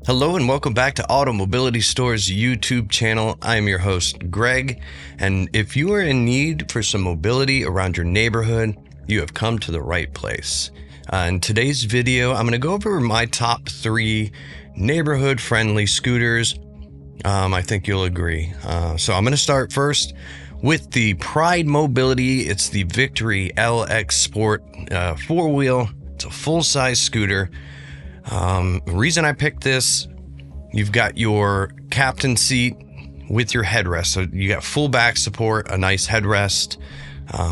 Hello and welcome back to AutoMobility Store's YouTube channel. I am your host, Greg, and if you are in need for some mobility around your neighborhood, you have come to the right place. In today's video, I'm going to go over my top 3 neighborhood-friendly scooters. I think you'll agree. So I'm going to start first with the Pride Mobility. It's the Victory LX Sport 4-wheel. It's a full-size scooter. The reason I picked this, you've got your captain seat with your headrest. So you got full back support, a nice headrest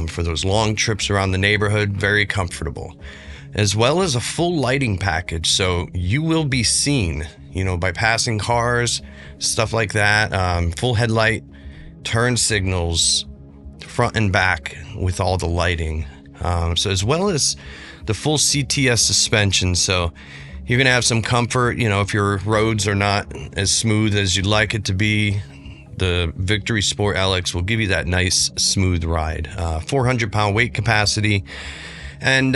for those long trips around the neighborhood, very comfortable. As well as a full lighting package. So you will be seen, by passing cars, stuff like that. Full headlight, turn signals, front and back with all the lighting. So as well as the full CTS suspension. So you're going to have some comfort, if your roads are not as smooth as you'd like it to be. The Victory Sport LX will give you that nice, smooth ride. 400-pound weight capacity, and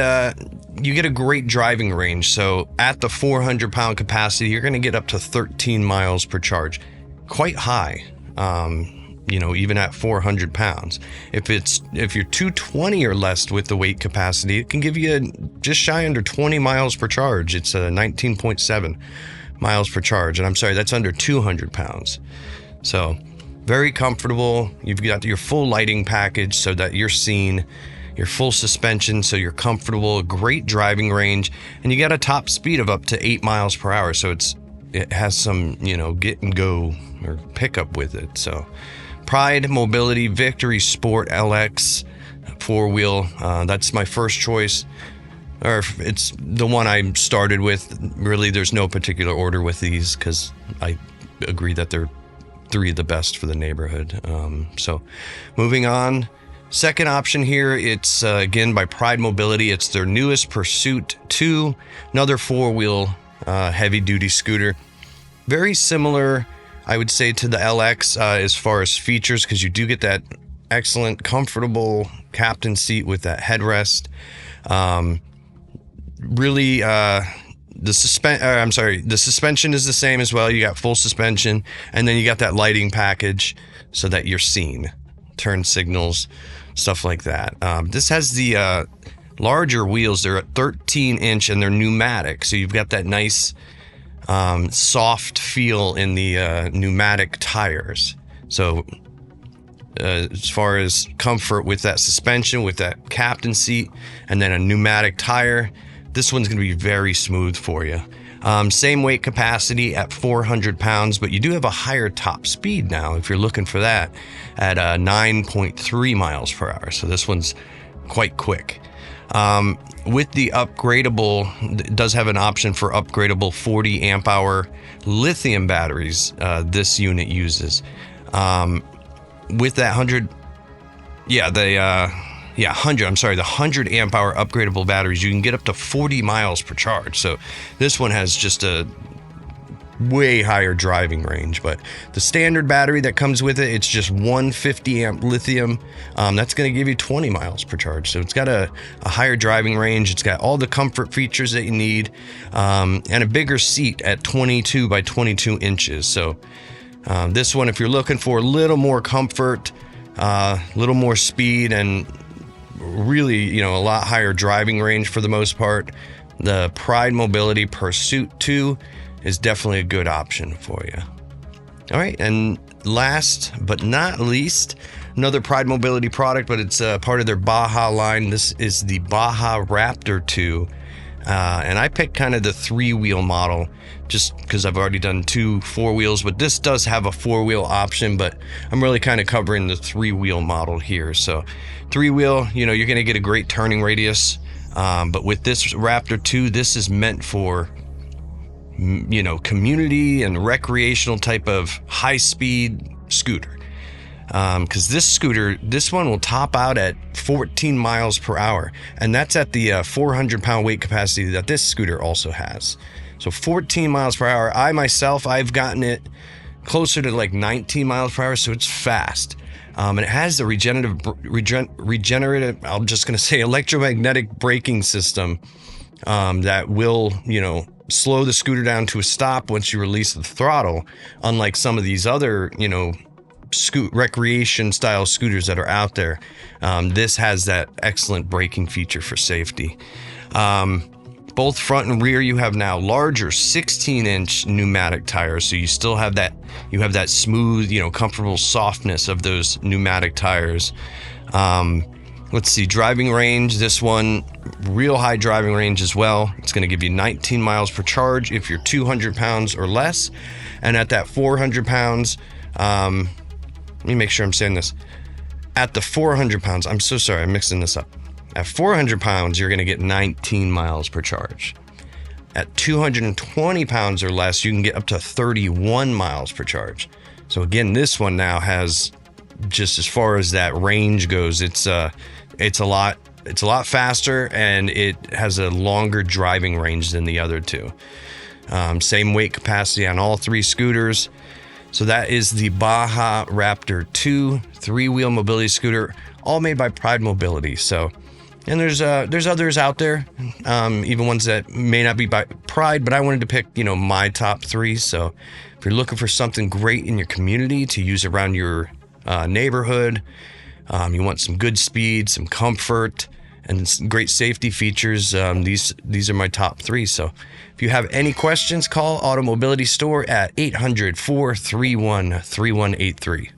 you get a great driving range. So at the 400-pound capacity, you're going to get up to 13 miles per charge. Quite high, even at 400 pounds. If you're 220 or less with the weight capacity, it can give you just shy under 20 miles per charge. It's 19.7 miles per charge. And I'm sorry, that's under 200 pounds. So very comfortable. You've got your full lighting package so that you're seen, your full suspension so you're comfortable, great driving range, and you got a top speed of up to 8 miles per hour. So it has some, get and go or pickup with it. So Pride Mobility Victory Sport LX 4-wheel. That's my first choice, or it's the one I started with. Really, there's no particular order with these because I agree that they're 3 of the best for the neighborhood. So moving on, second option here, it's again by Pride Mobility. It's their newest Pursuit 2, another 4-wheel heavy-duty scooter. Very similar, I would say, to the LX as far as features, because you do get that excellent, comfortable captain seat with that headrest. The suspension is the same as well. You got full suspension, and then you got that lighting package so that you're seen, turn signals, stuff like that. This has the larger wheels. They're at 13-inch and they're pneumatic, so you've got that nice soft feel in the pneumatic tires. So as far as comfort with that suspension, with that captain seat, and then a pneumatic tire, this one's going to be very smooth for you. Same weight capacity at 400 pounds, but you do have a higher top speed now if you're looking for that at 9.3 miles per hour. So this one's quite quick. With the upgradable, it does have an option for upgradable 40 amp hour lithium batteries. This unit uses, with that 100 amp hour upgradable batteries, you can get up to 40 miles per charge. So this one has just a way higher driving range, but the standard battery that comes with it, it's just 150 amp lithium. That's going to give you 20 miles per charge. So it's got a higher driving range. It's got all the comfort features that you need, and a bigger seat at 22 by 22 inches. So this one, if you're looking for a little more comfort, a little more speed, and really, a lot higher driving range for the most part, the Pride Mobility Pursuit 2 is definitely a good option for you. All right, and last but not least, another Pride Mobility product, but it's part of their Baja line. This is the Baja Raptor 2, and I picked kind of the 3-wheel model just because I've already done 2 4-wheels, but this does have a 4-wheel option, but I'm really kind of covering the 3-wheel model here. So 3-wheel, you're going to get a great turning radius, but with this Raptor 2, this is meant for community and recreational type of high-speed scooter, because this one will top out at 14 miles per hour, and that's at the 400-pound weight capacity that this scooter also has. So 14 miles per hour. I've gotten it closer to like 19 miles per hour, so it's fast. And it has the regenerative, I'm just going to say, electromagnetic braking system that will, slow the scooter down to a stop once you release the throttle, unlike some of these other, recreation style scooters that are out there. This has that excellent braking feature for safety. Both front and rear, you have now larger 16-inch pneumatic tires, so you still have that, smooth, comfortable softness of those pneumatic tires. Let's see, driving range, this one, real high driving range as well. It's going to give you 19 miles per charge if you're 200 pounds or less. And at that 400 pounds, let me make sure I'm saying this. At the 400 pounds, I'm so sorry, I'm mixing this up. At 400 pounds, you're going to get 19 miles per charge. At 220 pounds or less, you can get up to 31 miles per charge. So again, this one now has, just as far as that range goes, it's a lot faster, and it has a longer driving range than the other two. Same weight capacity on all three scooters. So that is the Baja Raptor 2 three-wheel mobility scooter, all made by Pride Mobility. So, and there's others out there, even ones that may not be by Pride, but I wanted to pick, my top three. So if you're looking for something great in your community to use around your neighborhood, you want some good speed, some comfort, and some great safety features, these are my top three. So if you have any questions, call AutoMobility Store at 800-431-3183.